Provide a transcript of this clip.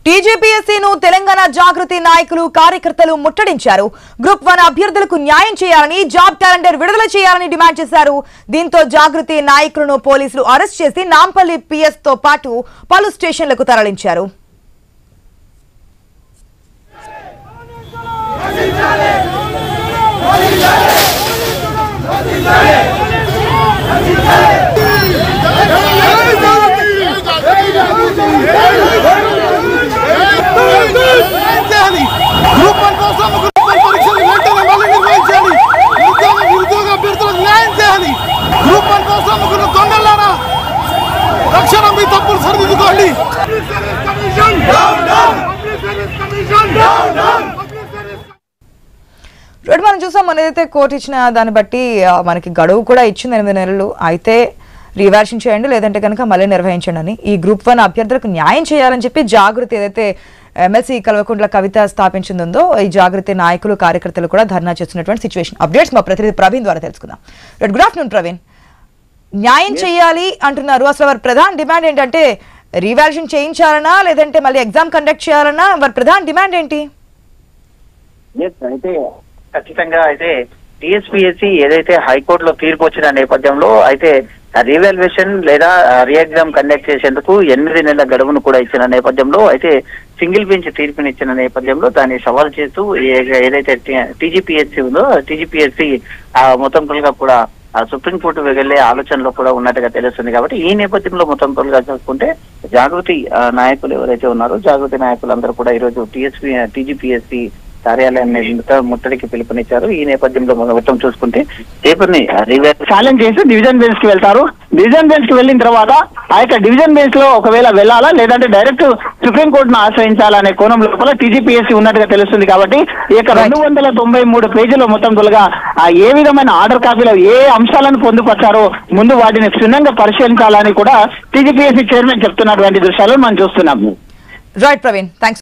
టీజీపీఎస్సీను తెలంగాణ జాగృతి నాయకులు కార్యకర్తలు ముట్టడించారు. గ్రూప్ 1 అభ్యర్థులకు న్యాయం చేయాలని, జాబ్ క్యాలెండర్ విడుదల చేయాలని డిమాండ్ చేశారు. దీంతో జాగృతి నాయకులను పోలీసులు అరెస్ట్ చేసి నాంపల్లి పిఎస్ తో పాటు పలు స్టేషన్లకు తరలించారు. మనం చూసాం, మనదైతే కోర్టు ఇచ్చిన దాన్ని బట్టి మనకి గడువు కూడా ఇచ్చింది 8 నెలలు. అయితే రివాల్యూషన్ చేయండి, లేదంటే కనుక మళ్ళీ నిర్వహించండి అని ఈ గ్రూప్ 1 అభ్యర్థులకు న్యాయం చేయాలని చెప్పి జాగృతి ఏదైతే ఎమ్మెల్సీ కల్వకుంట్ల కవిత స్థాపించిందో ఈ జాగృతి నాయకులు కార్యకర్తలు కూడా ధర్నా చేస్తున్నటువంటి సిచ్యువేషన్ అప్డేట్స్ మా ప్రతినిధి ప్రవీణ్ ద్వారా తెలుసుకుందాం. Good afternoon Praveen. న్యాయం చేయాలి అంటున్నారు, అసలు వారి ప్రధాన డిమాండ్ ఏంటంటే రివాల్యూషన్ చేయించాలనా లేదంటే మళ్ళీ ఎగ్జామ్ కండక్ట్ చేయాలన్నా? వారి ప్రధాన డిమాండ్ ఏంటి? అయితే ఖచ్చితంగా అయితే టీఎస్పీఎస్సీ ఏదైతే హైకోర్టులో తీర్పు వచ్చిన నేపథ్యంలో అయితే రీవాల్యుయేషన్ లేదా రీ ఎగ్జామ్ కండక్ట్ చేసేందుకు 8 నెలల గడువును కూడా ఇచ్చిన నేపథ్యంలో అయితే సింగిల్ బెంచ్ తీర్పునిచ్చిన నేపథ్యంలో దాన్ని సవాల్ చేస్తూ ఏదైతే టీజీపీఎస్సీ ఉందో టీజీపీఎస్సీ మొత్తంగా కూడా సుప్రీంకోర్టు వెళ్లే ఆలోచనలో కూడా ఉన్నట్టుగా తెలుస్తుంది. కాబట్టి ఈ నేపథ్యంలో మొత్తంగా చూసుకుంటే జాగృతి నాయకులు ఎవరైతే ఉన్నారో జాగృతి నాయకులందరూ కూడా ఈరోజు టీజీపీఎస్సీ కార్యాలయాన్ని ముట్టడికి పిలుపునిచ్చారు. ఈ నేపథ్యంలో మొత్తం చూసుకుంటే పేపర్ని ఛాలెంజ్ చేసి డివిజన్ బెంచ్ కి వెళ్తారు. డివిజన్ బెంచ్ కి వెళ్ళిన తర్వాత ఆ యొక్క డివిజన్ బెంచ్ లో ఒకవేళ వెళ్ళాలా లేదంటే డైరెక్ట్ సుప్రీంకోర్టును ఆశ్రయించాలనే కోణం లోపల టీజీపీఎస్సీ ఉన్నట్టుగా తెలుస్తుంది. కాబట్టి ఈ యొక్క 293 పేజీలో మొత్తం తొలగా ఏ విధమైన ఆర్డర్ కాపీలో ఏ అంశాలను పొందుపరిచారో ముందు వాటిని క్షుణ్ణంగా పరిశీలించాలని కూడా టీజీపీఎస్సీ చైర్మన్ చెప్తున్నటువంటి దృశ్యాలు మనం చూస్తున్నాము. Right Praveen, thanks.